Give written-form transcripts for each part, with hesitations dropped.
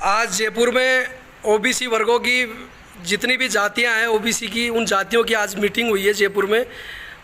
आज जयपुर में ओबीसी वर्गों की जितनी भी जातियां हैं ओबीसी की, उन जातियों की आज मीटिंग हुई है जयपुर में।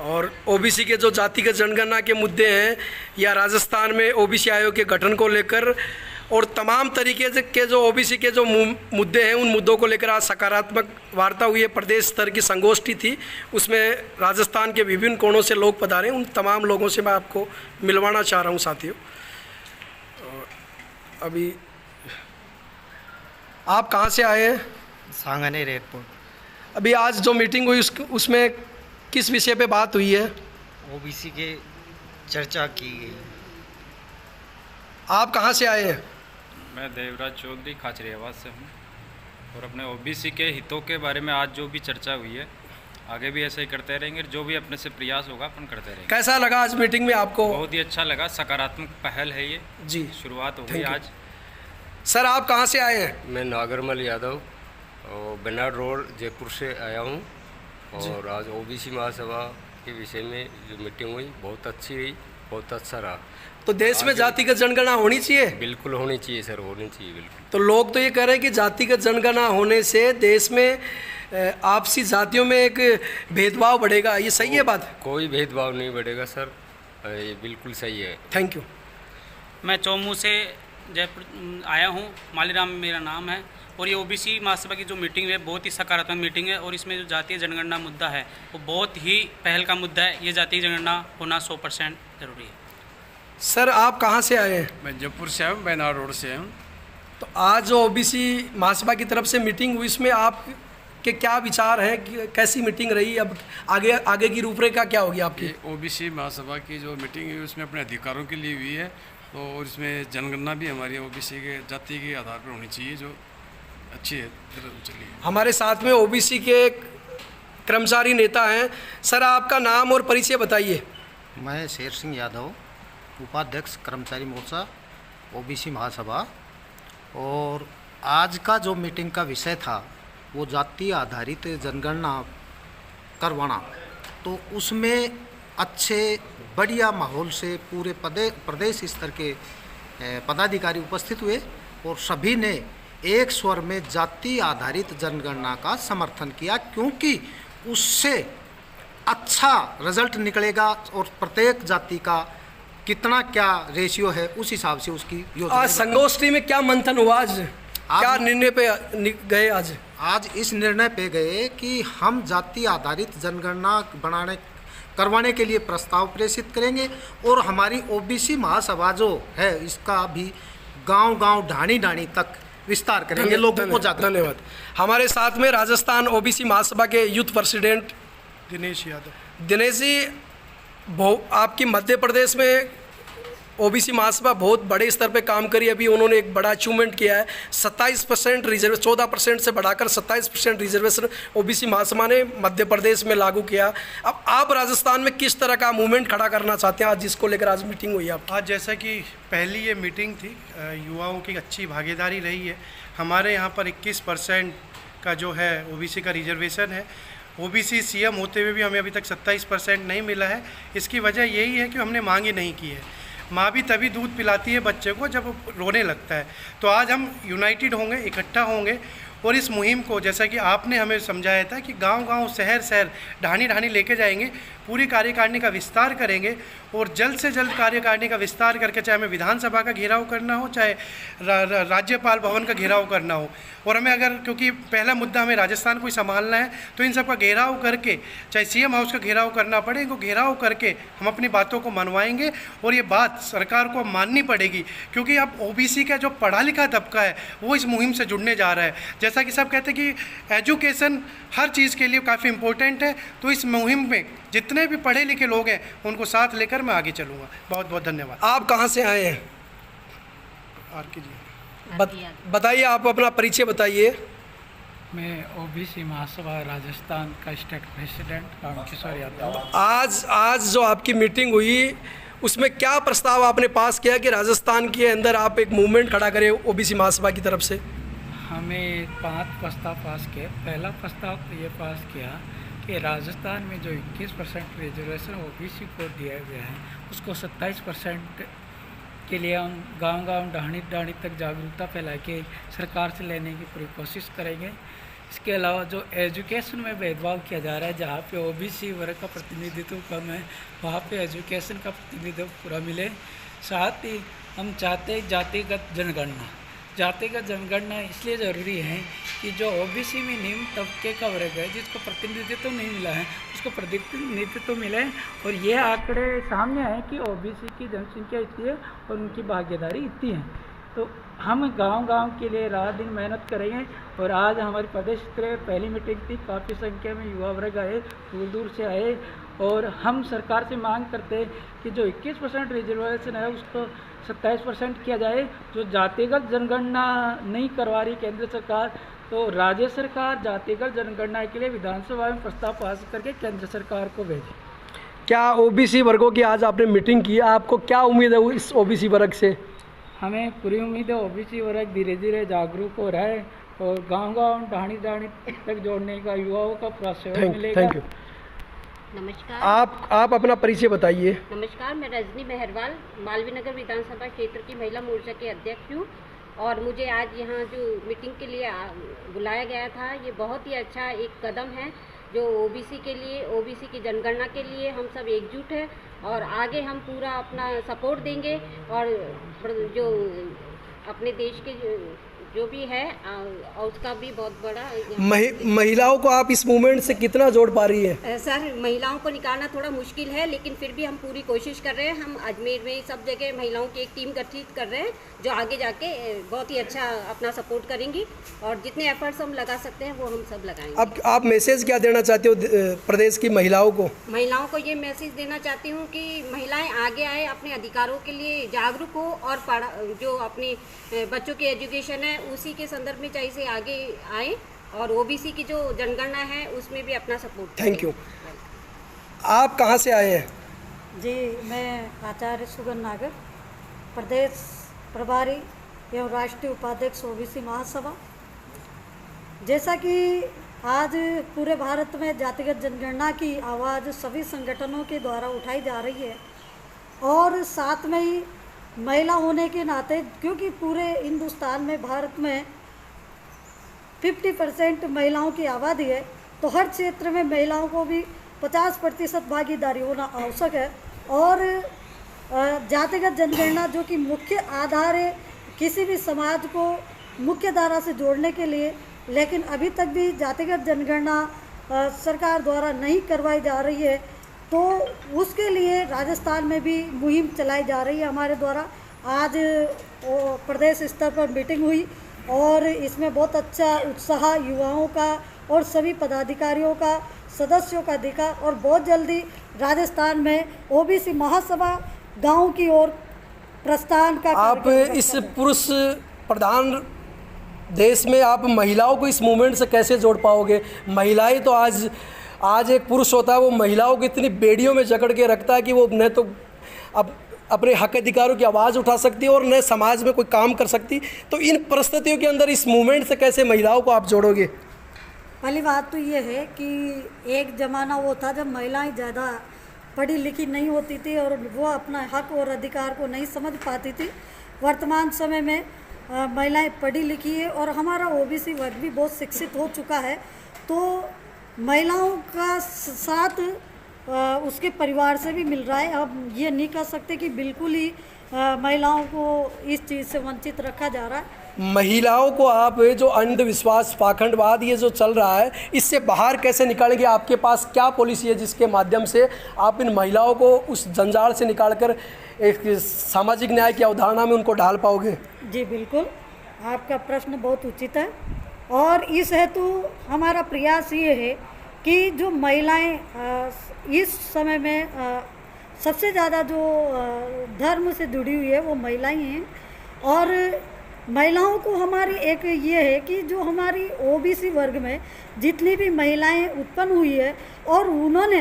और ओबीसी के जो जातिगत जनगणना के मुद्दे हैं या राजस्थान में ओबीसी आयोग के गठन को लेकर और तमाम तरीके से के जो ओबीसी के जो मुद्दे हैं उन मुद्दों को लेकर आज सकारात्मक वार्ता हुई है। प्रदेश स्तर की संगोष्ठी थी, उसमें राजस्थान के विभिन्न कोणों से लोग पधारे। उन तमाम लोगों से मैं आपको मिलवाना चाह रहा हूँ साथियों। अभी आप कहाँ से आए हैं? सांगने रेतपुर। अभी आज जो मीटिंग हुई उसमें किस विषय पे बात हुई है? ओबीसी के चर्चा की गई। आप कहाँ से आए हैं? मैं देवराज चौधरी खाचरियावाद से हूँ और अपने ओबीसी के हितों के बारे में आज जो भी चर्चा हुई है आगे भी ऐसे ही करते रहेंगे। जो भी अपने से प्रयास होगा अपन करते रहेंगे। कैसा लगा आज मीटिंग में आपको? बहुत ही अच्छा लगा, सकारात्मक पहल है ये जी, शुरुआत हो गई आज। सर आप कहाँ से आए हैं? मैं नागरमल यादव और बेनाड रोड जयपुर से आया हूँ और आज ओबीसी महासभा के विषय में जो मीटिंग हुई बहुत अच्छी हुई, बहुत अच्छा रहा। तो देश में जातिगत जनगणना होनी चाहिए? बिल्कुल होनी चाहिए सर, होनी चाहिए बिल्कुल। तो लोग तो ये कह रहे हैं कि जातिगत जनगणना होने से देश में आपसी जातियों में एक भेदभाव बढ़ेगा, ये सही है बात? कोई भेदभाव नहीं बढ़ेगा सर, ये बिल्कुल सही है। Thank you. मैं चौमू से जयपुर आया हूँ, मालीराम मेरा नाम है। और ये ओबीसी महासभा की जो मीटिंग है बहुत ही सकारात्मक मीटिंग है और इसमें जो जातीय जनगणना मुद्दा है वो बहुत ही पहल का मुद्दा है। ये जातीय जनगणना होना 100% ज़रूरी है। सर आप कहाँ से आए हैं? मैं जयपुर से आया हूँ, बेनाड रोड से हूँ। तो आज जो ओबीसी महासभा की तरफ से मीटिंग हुई इसमें आप के क्या विचार हैं कि कैसी मीटिंग रही? अब आगे की रूपरेखा क्या होगी आपकी? ओबीसी महासभा की जो मीटिंग हुई उसमें अपने अधिकारों के लिए हुई है, तो इसमें जनगणना भी हमारी ओबीसी के जाति के आधार पर होनी चाहिए, जो अच्छी है। चलिए, हमारे साथ में ओबीसी के कर्मचारी नेता हैं। सर आपका नाम और परिचय बताइए। मैं शेर सिंह यादव, उपाध्यक्ष कर्मचारी मोर्चा ओबीसी महासभा। और आज का जो मीटिंग का विषय था वो जाति आधारित जनगणना करवाना, तो उसमें अच्छे बढ़िया माहौल से पूरे प्रदेश स्तर के पदाधिकारी उपस्थित हुए और सभी ने एक स्वर में जाति आधारित जनगणना का समर्थन किया, क्योंकि उससे अच्छा रिजल्ट निकलेगा और प्रत्येक जाति का कितना क्या रेशियो है उस हिसाब से उसकी योजना। आज संगोष्ठी में क्या मंथन हुआ? आज क्या निर्णय पे गए? आज इस निर्णय पे गए कि हम जाति आधारित जनगणना करवाने के लिए प्रस्ताव प्रेषित करेंगे और हमारी ओबीसी महासभा जो है इसका भी गांव-गांव ढाणी-ढाणी तक विस्तार करेंगे, लोगों को जागरूक। धन्यवाद। हमारे साथ में राजस्थान ओबीसी महासभा के यूथ प्रेसिडेंट दिनेश यादव। दिनेश जी, आपकी मध्य प्रदेश में ओबीसी महासभा बहुत बड़े स्तर पे काम करी। अभी उन्होंने एक बड़ा अचीवमेंट किया है, 27% रिजर्वेशन, 14% से बढ़ाकर 27% रिजर्वेशन ओबीसी महासभा ने मध्य प्रदेश में लागू किया। अब आप राजस्थान में किस तरह का मूवमेंट खड़ा करना चाहते हैं आज जिसको लेकर आज मीटिंग हुई आप? आज जैसा कि पहली ये मीटिंग थी, युवाओं की अच्छी भागीदारी रही है। हमारे यहाँ पर 21% का जो है ओबीसी का रिजर्वेशन है। ओबीसी सीएम होते हुए भी हमें अभी तक 27% नहीं मिला है। इसकी वजह यही है कि हमने मांग ही नहीं की है। माँ भी तभी दूध पिलाती है बच्चे को जब वो रोने लगता है। तो आज हम यूनाइटेड होंगे, इकट्ठा होंगे और इस मुहिम को, जैसा कि आपने हमें समझाया था कि गांव-गांव, शहर-शहर, ढाणी-ढाणी लेके जाएंगे, पूरी कार्यकारिणी का विस्तार करेंगे और जल्द से जल्द कार्यकारिणी का विस्तार करके, चाहे हमें विधानसभा का घेराव करना हो, चाहे राज्यपाल भवन का घेराव करना हो। और हमें अगर, क्योंकि पहला मुद्दा हमें राजस्थान को ही संभालना है, तो इन सब का घेराव करके, चाहे सीएम हाउस का घेराव करना पड़े, इनको घेराव करके हम अपनी बातों को मनवाएंगे। और ये बात सरकार को माननी पड़ेगी, क्योंकि अब ओबीसी का जो पढ़ा लिखा तबका है वो इस मुहिम से जुड़ने जा रहा है। जैसा कि सब कहते हैं कि एजुकेशन हर चीज़ के लिए काफ़ी इम्पोर्टेंट है, तो इस मुहिम में जितने भी पढ़े लिखे लोग हैं उनको साथ लेकर मैं आगे चलूँगा। बहुत बहुत धन्यवाद। आप कहाँ से आए हैं? आर के जी बताइए, आप अपना परिचय बताइए। मैं ओबीसी महासभा राजस्थान का स्टेट प्रेसिडेंट रामकिशोर यादव। आज जो आपकी मीटिंग हुई उसमें क्या प्रस्ताव आपने पास किया कि राजस्थान के अंदर आप एक मूवमेंट खड़ा करें ओबीसी महासभा की तरफ से? हमें 5 प्रस्ताव पास किए। पहला प्रस्ताव तो ये पास किया कि राजस्थान में जो 21% रिजर्वेशन ओबीसी को दिया गया है उसको 27% के लिए हम गांव-गांव, ढाणी-ढाणी तक जागरूकता फैला के सरकार से लेने की पूरी कोशिश करेंगे। इसके अलावा जो एजुकेशन में भेदभाव किया जा रहा है, जहाँ पे ओबीसी वर्ग का प्रतिनिधित्व कम है, वहाँ पे एजुकेशन का प्रतिनिधित्व पूरा मिले। साथ ही हम चाहते हैं जातिगत जनगणना इसलिए ज़रूरी है कि जो ओबीसी में निम्न तबके का वर्ग है, जिसको प्रतिनिधित्व नहीं मिला है, उसको प्रतिनिधित्व मिले। और ये आंकड़े सामने आए कि ओबीसी की जनसंख्या इतनी है और उनकी भागीदारी इतनी है। तो हम गांव-गांव के लिए रात दिन मेहनत करेंगे। और आज हमारी प्रदेश स्तरीय पहली मीटिंग थी, काफ़ी संख्या में युवा वर्ग आए, दूर दूर से आए। और हम सरकार से मांग करते हैं कि जो 21% रिजर्वेशन है उसको 27% किया जाए। जो जातिगत जनगणना नहीं करवा रही केंद्र सरकार, तो राज्य सरकार जातिगत जनगणना के लिए विधानसभा में प्रस्ताव पास करके केंद्र सरकार को भेजे। क्या ओबीसी वर्गों की आज आपने मीटिंग की, आपको क्या उम्मीद है इस ओबीसी वर्ग से? हमें पूरी उम्मीद है ओबीसी वर्ग धीरे धीरे जागरूक हो रहा है और गांव-गांव, ढाणी-ढाणी तक जोड़ने का युवाओं का पूरा सहयोग मिलेगा। Thank you. नमस्कार। आप अपना परिचय बताइए। नमस्कार, मैं रजनी मेहरवाल, मालवीय नगर विधानसभा क्षेत्र की महिला मोर्चा के अध्यक्ष हूँ। और मुझे आज यहाँ जो मीटिंग के लिए बुलाया गया था, ये बहुत ही अच्छा एक कदम है जो ओबीसी के लिए, ओबीसी की जनगणना के लिए हम सब एकजुट हैं और आगे हम पूरा अपना सपोर्ट देंगे। और जो अपने देश के जो भी है और उसका भी बहुत बड़ा महिलाओं को आप इस मूवमेंट से कितना जोड़ पा रही है? सर, महिलाओं को निकालना थोड़ा मुश्किल है, लेकिन फिर भी हम पूरी कोशिश कर रहे हैं। हम अजमेर में सब जगह महिलाओं की एक टीम गठित कर रहे हैं जो आगे जाके बहुत ही अच्छा अपना सपोर्ट करेंगी और जितने एफर्ट्स हम लगा सकते हैं वो हम सब लगाएंगे। अब आप मैसेज क्या देना चाहते हो प्रदेश की महिलाओं को? महिलाओं को ये मैसेज देना चाहती हूँ कि महिलाएं आगे आए, अपने अधिकारों के लिए जागरूक हो और जो अपनी बच्चों की एजुकेशन है उसी के संदर्भ में चाहिए से आगे आए और ओबीसी की जो जनगणना है उसमें भी अपना सपोर्ट। Thank you. आप कहाँ से आए हैं? जी, मैं आचार्य सुगन नागर, प्रदेश प्रभारी एवं राष्ट्रीय उपाध्यक्ष ओबीसी महासभा। जैसा कि आज पूरे भारत में जातिगत जनगणना की आवाज़ सभी संगठनों के द्वारा उठाई जा रही है और साथ में ही महिला होने के नाते, क्योंकि पूरे हिंदुस्तान में, भारत में 50% महिलाओं की आबादी है, तो हर क्षेत्र में महिलाओं को भी 50% भागीदारी होना आवश्यक है। और जातिगत जनगणना जो कि मुख्य आधार है किसी भी समाज को मुख्य धारा से जोड़ने के लिए, लेकिन अभी तक भी जातिगत जनगणना सरकार द्वारा नहीं करवाई जा रही है, तो उसके लिए राजस्थान में भी मुहिम चलाई जा रही है हमारे द्वारा। आज प्रदेश स्तर पर मीटिंग हुई और इसमें बहुत अच्छा उत्साह युवाओं का और सभी पदाधिकारियों का, सदस्यों का दिखा। और बहुत जल्दी राजस्थान में ओबीसी महासभा गांव की ओर प्रस्थान का आप इस पुरुष प्रधान देश में आप महिलाओं को इस मूवमेंट से कैसे जोड़ पाओगे? महिलाएं तो आज एक पुरुष होता है वो महिलाओं को इतनी बेड़ियों में जकड़ के रखता है कि वो न तो अब अपने हक अधिकारों की आवाज़ उठा सकती है और न समाज में कोई काम कर सकती। तो इन परिस्थितियों के अंदर इस मूवमेंट से कैसे महिलाओं को आप जोड़ोगे? पहली बात तो ये है कि एक ज़माना वो था जब महिलाएं ज़्यादा पढ़ी लिखी नहीं होती थी और वो अपना हक और अधिकार को नहीं समझ पाती थी। वर्तमान समय में महिलाएं पढ़ी लिखी है और हमारा ओबीसी वर्ग भी बहुत शिक्षित हो चुका है, तो महिलाओं का साथ उसके परिवार से भी मिल रहा है। अब ये नहीं कह सकते कि बिल्कुल ही महिलाओं को इस चीज़ से वंचित रखा जा रहा है। महिलाओं को आप जो अंधविश्वास, पाखंडवाद ये जो चल रहा है, इससे बाहर कैसे निकालेंगे? आपके पास क्या पॉलिसी है जिसके माध्यम से आप इन महिलाओं को उस जंजाल से निकालकर एक सामाजिक न्याय की अवधारणा में उनको ढाल पाओगे? जी बिल्कुल, आपका प्रश्न बहुत उचित है और इस हेतु हमारा प्रयास ये है कि जो महिलाएं इस समय में सबसे ज़्यादा जो धर्म से जुड़ी हुई है वो महिलाएं हैं। और महिलाओं को हमारी एक ये है कि जो हमारी ओबीसी वर्ग में जितनी भी महिलाएं उत्पन्न हुई है और उन्होंने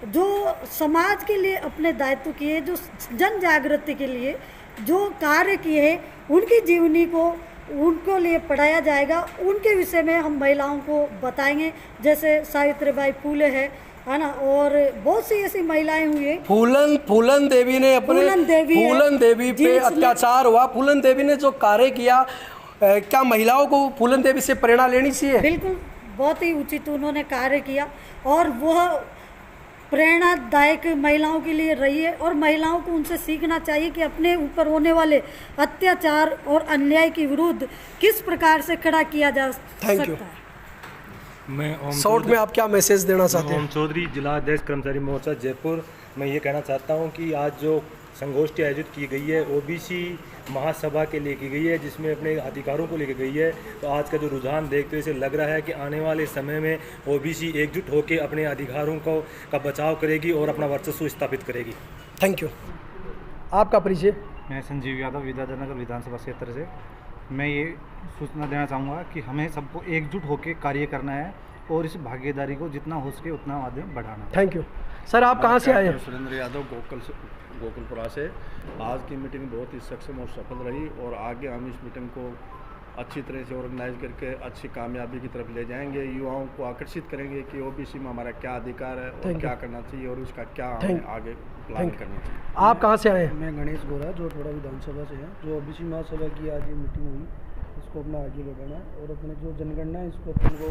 जो समाज के लिए अपने दायित्व किए, जो जन जागृति के लिए जो कार्य किए, उनकी जीवनी को उनको लिए पढ़ाया जाएगा। उनके विषय में हम महिलाओं को बताएंगे, जैसे सावित्रीबाई फूले है है ना, और बहुत सी ऐसी महिलाएं हुई है। फूलन देवी ने अपने फूलन देवी पे अत्याचार हुआ, फूलन देवी ने जो कार्य किया, क्या महिलाओं को फूलन देवी से प्रेरणा लेनी चाहिए? बिल्कुल, बहुत ही उचित उन्होंने कार्य किया और वह प्रेरणादायक महिलाओं के लिए रही है और महिलाओं को उनसे सीखना चाहिए कि अपने ऊपर होने वाले अत्याचार और अन्याय के विरुद्ध किस प्रकार से खड़ा किया जा सकता है। मैं शॉर्ट में आप क्या मैसेज देना चाहते हैं? ओम चौधरी, जिला अध्यक्ष कर्मचारी मोर्चा जयपुर। मैं ये कहना चाहता हूँ कि आज जो संगोष्ठी आयोजित की गई है ओबीसी महासभा के लिए की गई है, जिसमें अपने अधिकारों को लेकर गई है, तो आज का जो रुझान देखते हुए इसे लग रहा है कि आने वाले समय में ओबीसी एकजुट होकर अपने अधिकारों का बचाव करेगी और अपना वर्चस्व स्थापित करेगी। Thank you. आपका परिचय? मैं संजीव यादव, विद्याधर विधानसभा क्षेत्र से। मैं ये सूचना देना चाहूँगा कि हमें सबको एकजुट होकर कार्य करना है और इस भागीदारी को जितना हो सके उतना आगे बढ़ाना है। Thank you. सर आप कहाँ से आए हैं? सुरेंद्र यादव, गोकुलपुरा से। आज की मीटिंग बहुत ही सक्षम और सफल रही और आगे हम इस मीटिंग को अच्छी तरह से ऑर्गेनाइज करके अच्छी कामयाबी की तरफ ले जाएंगे। युवाओं को आकर्षित करेंगे कि ओबीसी में हमारा क्या अधिकार है और क्या करना चाहिए और उसका क्या हमें आगे प्लान करना चाहिए। आप कहाँ से आए हैं? मैं गणेश गोरा, जोटवाड़ा विधानसभा से है। जो ओबीसी महासभा की आज ये मीटिंग हुई, इसको अपना आगे बढ़ाना और अपने जो जनगणना है इसको अपन को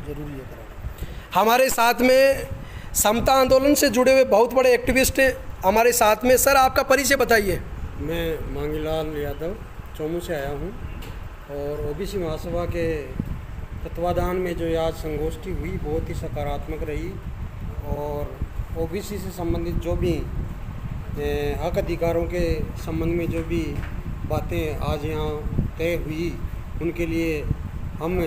जरूरी है कराना। हमारे साथ में समता आंदोलन से जुड़े हुए बहुत बड़े एक्टिविस्ट हमारे साथ में। सर आपका परिचय बताइए। मैं मांगीलाल यादव चौमू से आया हूँ और ओबीसी महासभा के तत्वाधान में जो आज संगोष्ठी हुई बहुत ही सकारात्मक रही और ओबीसी से संबंधित जो भी हक अधिकारों के संबंध में जो भी बातें आज यहाँ तय हुई, उनके लिए हम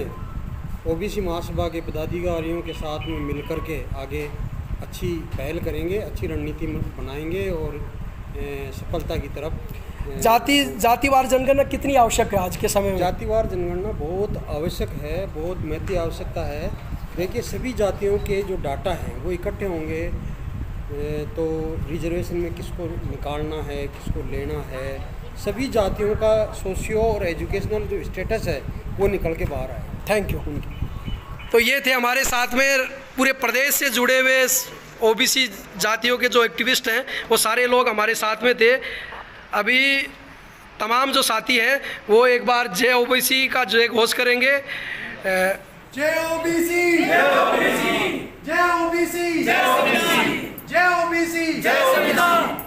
ओबीसी महासभा के पदाधिकारियों के साथ में मिलकर के आगे अच्छी पहल करेंगे, अच्छी रणनीति बनाएंगे और सफलता की तरफ। जातिवार जनगणना कितनी आवश्यक है आज के समय में? जातिवार जनगणना बहुत आवश्यक है, बहुत महत्वपूर्ण आवश्यकता है। देखिए, सभी जातियों के जो डाटा हैं वो इकट्ठे होंगे तो रिजर्वेशन में किसको निकालना है, किसको लेना है, सभी जातियों का सोशियो और एजुकेशनल जो स्टेटस है वो निकल के बाहर आए। Thank you. तो ये थे हमारे साथ में पूरे प्रदेश से जुड़े हुए ओबीसी जातियों के जो एक्टिविस्ट हैं, वो सारे लोग हमारे साथ में थे। अभी तमाम जो साथी हैं वो एक बार जय ओबीसी का जय घोष करेंगे। जय ओबीसी, जय ओबीसी, जय ओबीसी, जय ओबीसी, जय ओबीसी, जय संविधान,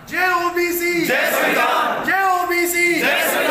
जय ओबीसी, जय संविधान, जय ओबीसी, जय संविधान।